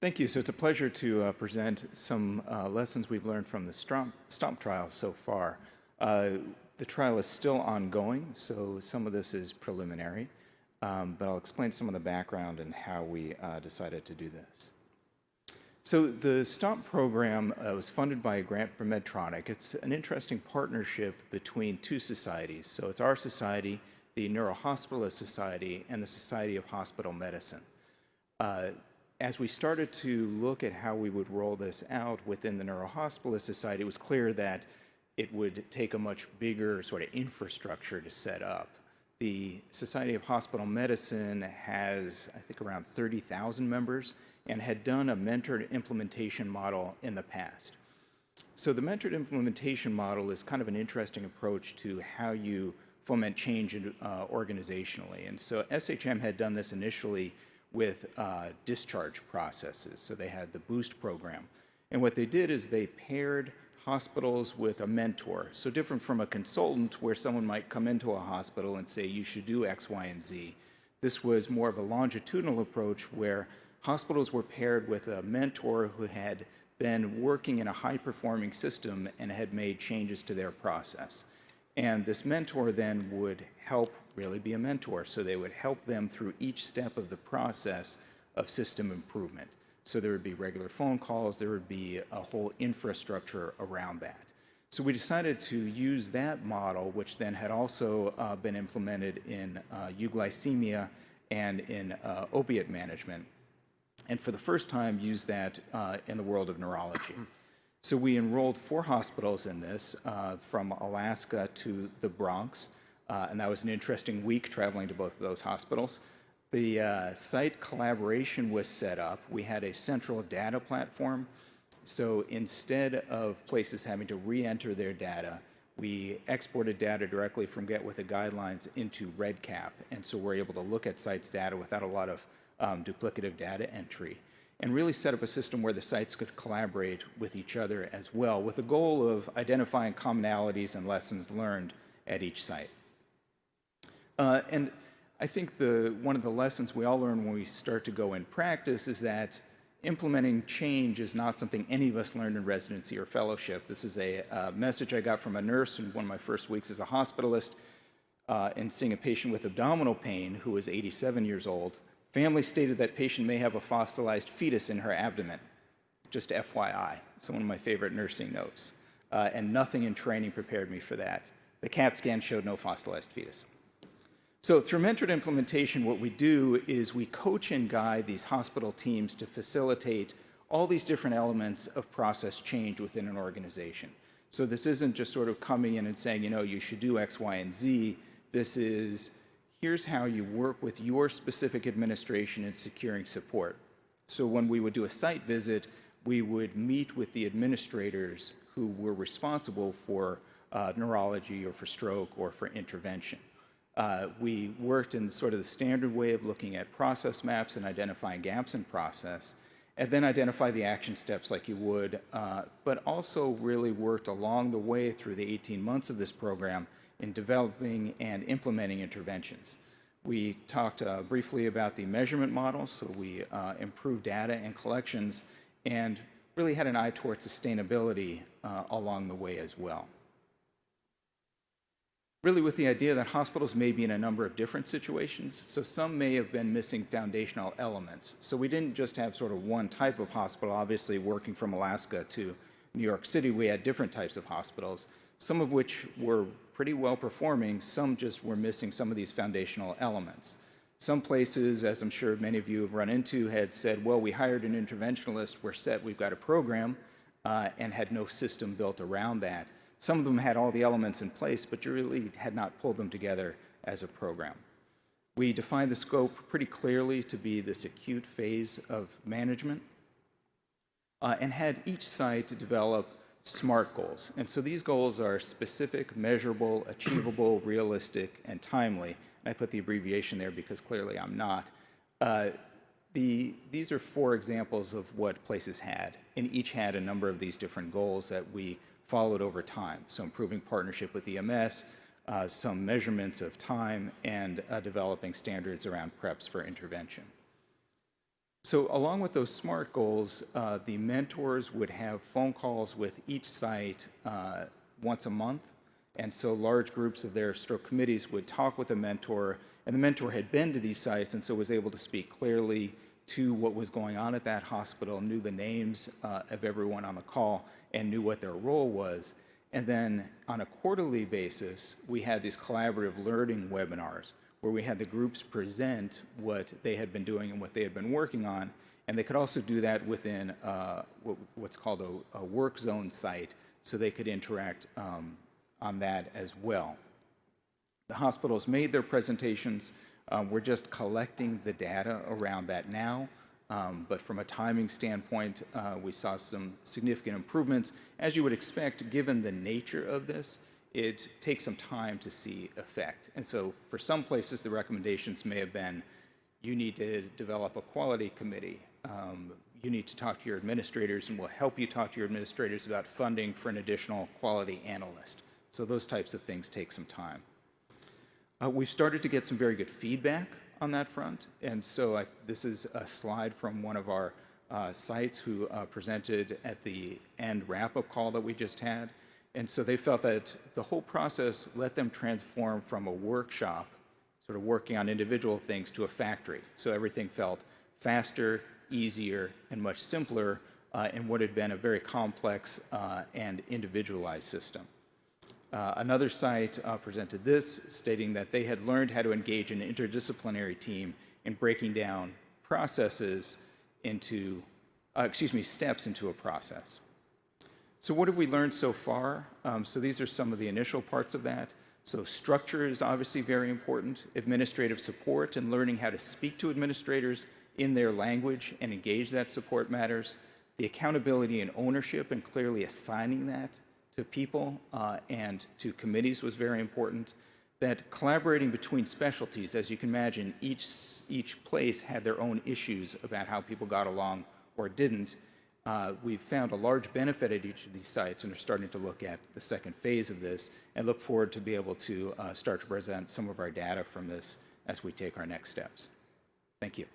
Thank you. So it's a pleasure to present some lessons we've learned from the STOMP trial so far. The trial is still ongoing, so some of this is preliminary, but I'll explain some of the background and how we decided to do this. So the STOMP program was funded by a grant from Medtronic. It's an interesting partnership between two societies. So it's our society, the Neurohospitalist Society, and the Society of Hospital Medicine. As we started to look at how we would roll this out within the Neurohospitalist Society, it was clear that it would take a much bigger sort of infrastructure to set up. The Society of Hospital Medicine has, I think, around 30,000 members and had done a mentored implementation model in the past. So the mentored implementation model is kind of an interesting approach to how you foment change organizationally. And so SHM had done this initially with discharge processes. So they had the BOOST program. And what they did is they paired hospitals with a mentor. So different from a consultant where someone might come into a hospital and say, you should do X, Y, and Z. This was more of a longitudinal approach where hospitals were paired with a mentor who had been working in a high-performing system and had made changes to their process. And this mentor then would help really be a mentor. So they would help them through each step of the process of system improvement. So there would be regular phone calls, there would be a whole infrastructure around that. So we decided to use that model, which then had also been implemented in euglycemia and in opiate management, and for the first time use that in the world of neurology. So we enrolled 4 hospitals in this, from Alaska to the Bronx, and that was an interesting week traveling to both of those hospitals. The site collaboration was set up. We had a central data platform. So instead of places having to re-enter their data, we exported data directly from Get With The Guidelines into REDCap. And so we're able to look at sites' data without a lot of duplicative data entry, and really set up a system where the sites could collaborate with each other as well, with the goal of identifying commonalities and lessons learned at each site. And I think one of the lessons we all learn when we start to go in practice is that implementing change is not something any of us learned in residency or fellowship. This is a message I got from a nurse in one of my first weeks as a hospitalist, and seeing a patient with abdominal pain who was 87 years old. Family stated that patient may have a fossilized fetus in her abdomen. Just FYI, it's one of my favorite nursing notes. And nothing in training prepared me for that. The CAT scan showed no fossilized fetus. So through mentored implementation, what we do is we coach and guide these hospital teams to facilitate all these different elements of process change within an organization. So this isn't just sort of coming in and saying, you know, you should do X, Y, and Z. This is, here's how you work with your specific administration in securing support. So when we would do a site visit, we would meet with the administrators who were responsible for neurology or for stroke or for intervention. We worked in sort of the standard way of looking at process maps and identifying gaps in process, and then identify the action steps like you would, but also really worked along the way through the 18 months of this program in developing and implementing interventions. We talked briefly about the measurement model, so we improved data and collections and really had an eye towards sustainability along the way as well. Really with the idea that hospitals may be in a number of different situations, so some may have been missing foundational elements. So we didn't just have sort of one type of hospital. Obviously, working from Alaska to New York City, we had different types of hospitals, some of which were pretty well performing, some just were missing some of these foundational elements. Some places, as I'm sure many of you have run into, had said, well, we hired an interventionalist, we're set, we've got a program, and had no system built around that. Some of them had all the elements in place, but you really had not pulled them together as a program. We defined the scope pretty clearly to be this acute phase of management, and had each site to develop SMART goals. And so these goals are specific, measurable, achievable, realistic, and timely. And I put the abbreviation there because clearly I'm not. These are 4 examples of what places had, and each had a number of these different goals that we followed over time. So improving partnership with EMS, some measurements of time, and developing standards around preps for intervention. So along with those SMART goals, the mentors would have phone calls with each site once a month. And so large groups of their stroke committees would talk with the mentor, and the mentor had been to these sites and so was able to speak clearly to what was going on at that hospital, knew the names of everyone on the call, and knew what their role was. And then on a quarterly basis, we had these collaborative learning webinars where we had the groups present what they had been doing and what they had been working on. And they could also do that within what's called a work zone site, so they could interact on that as well. The hospitals made their presentations. We're just collecting the data around that now. But from a timing standpoint, we saw some significant improvements. As you would expect, given the nature of this, it takes some time to see effect. And so for some places, the recommendations may have been, you need to develop a quality committee. You need to talk to your administrators, and we'll help you talk to your administrators about funding for an additional quality analyst. So those types of things take some time. We've started to get some very good feedback on that front. And so this is a slide from one of our sites who presented at the end wrap-up call that we just had. And so they felt that the whole process let them transform from a workshop, sort of working on individual things, to a factory. So everything felt faster, easier, and much simpler in what had been a very complex and individualized system. Another site presented this, stating that they had learned how to engage an interdisciplinary team in breaking down processes into, steps into a process. So what have we learned so far? So these are some of the initial parts of that. So structure is obviously very important. Administrative support and learning how to speak to administrators in their language and engage that support matters. The accountability and ownership and clearly assigning that to people and to committees was very important. That collaborating between specialties, as you can imagine, each place had their own issues about how people got along or didn't. We've found a large benefit at each of these sites and are starting to look at the second phase of this and look forward to be able to start to present some of our data from this as we take our next steps. Thank you.